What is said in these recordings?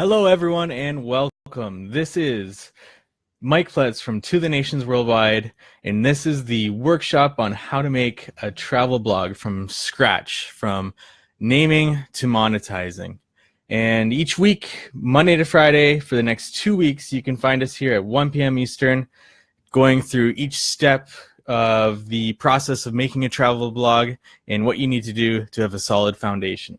Hello, everyone, and welcome. This is Mike Pletz from To the Nations Worldwide, and this is the workshop on how to make a travel blog from scratch, from naming to monetizing. And each week, Monday to Friday, for the next 2 weeks, you can find us here at 1 p.m. Eastern, going through each step of the process of making a travel blog and what you need to do to have a solid foundation.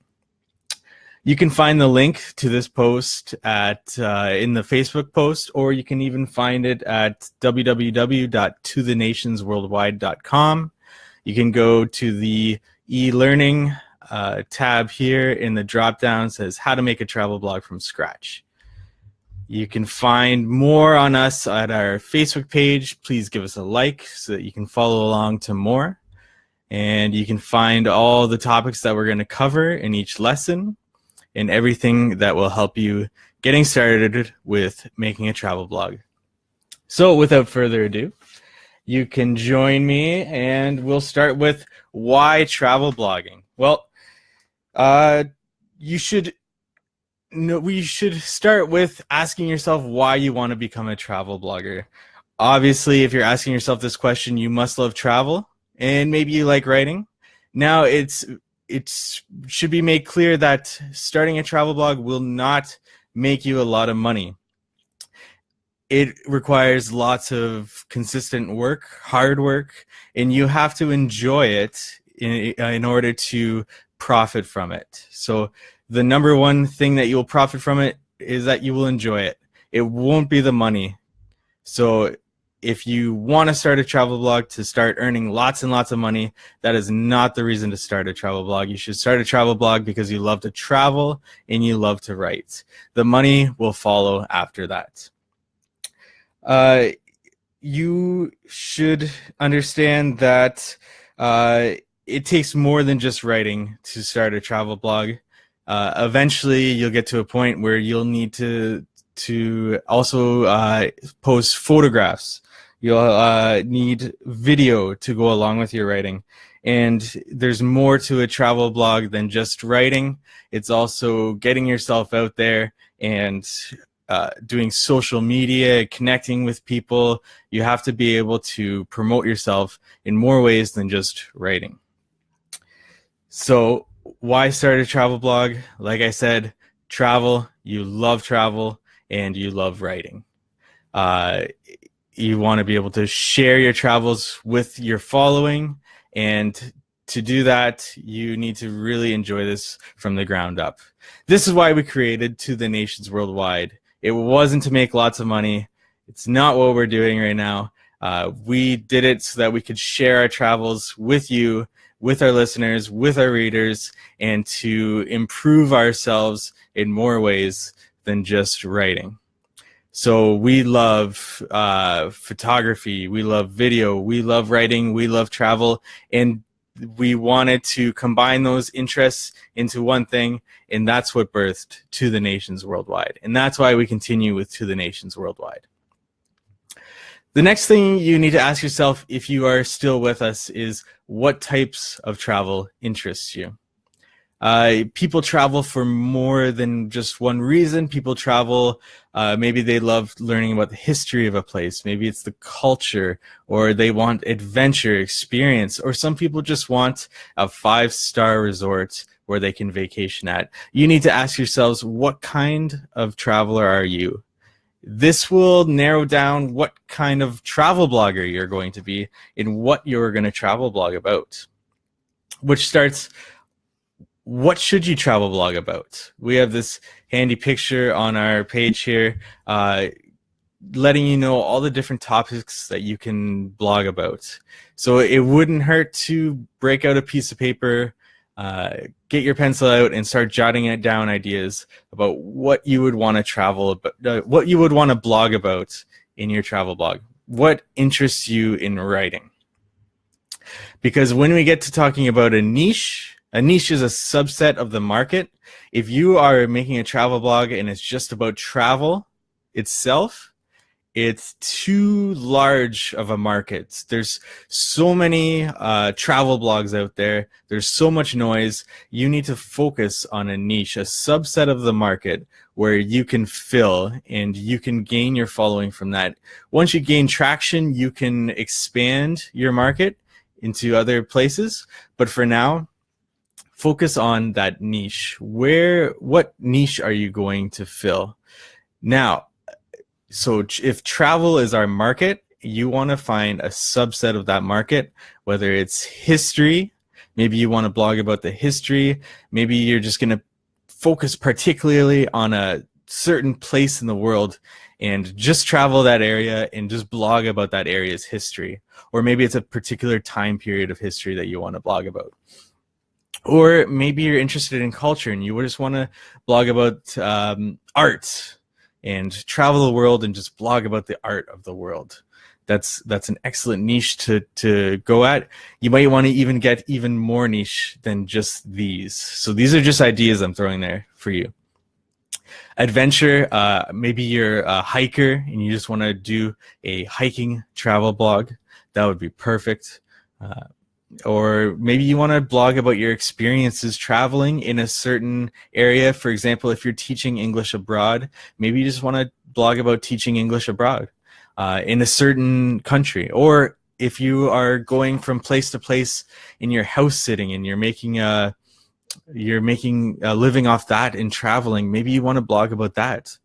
You can find the link to this post at in the Facebook post, or you can even find it at www.tothenationsworldwide.com. You can go to the e-learning tab here in the drop-down, says how to make a travel blog from scratch. You can find more on us at our Facebook page. Please give us a like so that you can follow along to more. And you can find all the topics that we're going to cover in each lesson, and everything that will help you getting started with making a travel blog. So without further ado, you can join me and we'll start with why travel blogging. Well, we should start with asking yourself why you want to become a travel blogger. Obviously, if you're asking yourself this question, you must love travel and maybe you like writing. Now it should be made clear that starting a travel blog will not make you a lot of money. It requires lots of consistent work, hard work, and you have to enjoy it in order to profit from it. So the number one thing that you'll profit from it is that you will enjoy it. It won't be the money. So if you want to start a travel blog to start earning lots and lots of money, that is not the reason to start a travel blog. You should start a travel blog because you love to travel and you love to write. The money will follow after that. You should understand that it takes more than just writing to start a travel blog. Eventually, you'll get to a point where you'll need to also post photographs. You'll need video to go along with your writing. And there's more to a travel blog than just writing. It's also getting yourself out there and doing social media, connecting with people. You have to be able to promote yourself in more ways than just writing. So why start a travel blog? Like I said, travel, you love travel, and you love writing. You want to be able to share your travels with your following, and to do that, you need to really enjoy this from the ground up. This is why we created To the Nations Worldwide. It wasn't to make lots of money. It's not what we're doing right now. We did it so that we could share our travels with you, with our listeners, with our readers, and to improve ourselves in more ways than just writing. So we love photography, we love video, we love writing, we love travel, and we wanted to combine those interests into one thing, and that's what birthed To the Nations Worldwide. And that's why we continue with To the Nations Worldwide. The next thing you need to ask yourself, if you are still with us, is what types of travel interests you? People travel for more than just one reason. People travel, maybe they love learning about the history of a place. Maybe it's the culture, or they want adventure, experience, or some people just want a 5-star resort where they can vacation at. You need to ask yourselves, what kind of traveler are you? This will narrow down what kind of travel blogger you're going to be and what you're going to travel blog about. Which starts, what should you travel blog about? We have this handy picture on our page here letting you know all the different topics that you can blog about. So it wouldn't hurt to break out a piece of paper, get your pencil out and start jotting down ideas about what you would want to travel about, what you would want to blog about in your travel blog. What interests you in writing? Because when we get to talking about a niche is a subset of the market. If you are making a travel blog and it's just about travel itself, it's too large of a market. There's so many travel blogs out there. There's so much noise. You need to focus on a niche, a subset of the market where you can fill and you can gain your following from that. Once you gain traction, you can expand your market into other places. But for now, focus on that niche. What niche are you going to fill? Now, so if travel is our market, you want to find a subset of that market, whether it's history, maybe you want to blog about the history, maybe you're just going to focus particularly on a certain place in the world and just travel that area and just blog about that area's history. Or maybe it's a particular time period of history that you want to blog about. Or maybe you're interested in culture and you just want to blog about art and travel the world and just blog about the art of the world. That's an excellent niche to go at. You might want to even get even more niche than just these. So these are just ideas I'm throwing there for you. Adventure, maybe you're a hiker and you just want to do a hiking travel blog. That would be perfect. Or maybe you want to blog about your experiences traveling in a certain area. For example, if you're teaching English abroad, maybe you just want to blog about teaching English abroad in a certain country. Or if you are going from place to place in your house sitting and you're making a living off that and traveling, maybe you want to blog about that.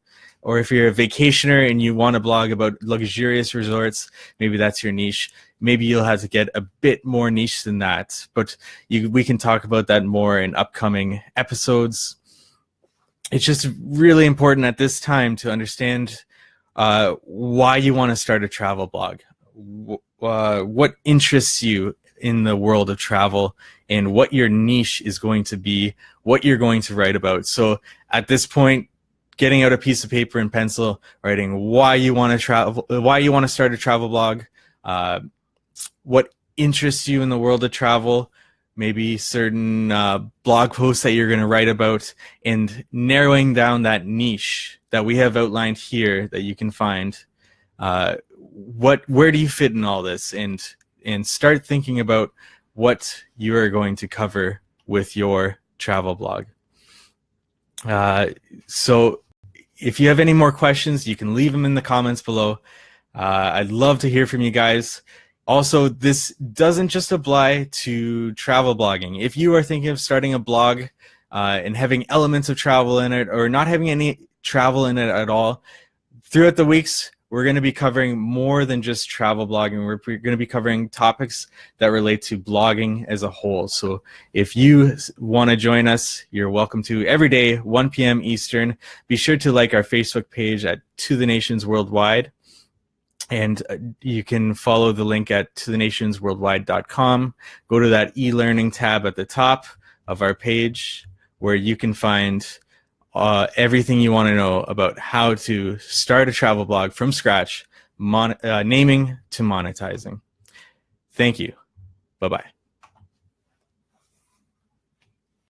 Or if you're a vacationer and you want to blog about luxurious resorts, maybe that's your niche. Maybe you'll have to get a bit more niche than that, but we can talk about that more in upcoming episodes. It's just really important at this time to understand why you want to start a travel blog, what interests you in the world of travel, and what your niche is going to be, what you're going to write about. So at this point, getting out a piece of paper and pencil, writing why you want to travel, why you want to start a travel blog, what interests you in the world of travel, maybe certain blog posts that you're going to write about, and narrowing down that niche that we have outlined here that you can find. Where do you fit in all this? And start thinking about what you are going to cover with your travel blog. So if you have any more questions, you can leave them in the comments below. I'd love to hear from you guys. Also, this doesn't just apply to travel blogging. If you are thinking of starting a blog and having elements of travel in it, or not having any travel in it at all, throughout the weeks, we're going to be covering more than just travel blogging. We're going to be covering topics that relate to blogging as a whole. So if you want to join us, you're welcome to every day, 1 p.m. Eastern. Be sure to like our Facebook page at To The Nations Worldwide. And you can follow the link at tothenationsworldwide.com. Go to that e-learning tab at the top of our page where you can find everything you want to know about how to start a travel blog from scratch, naming to monetizing. Thank you. Bye-bye.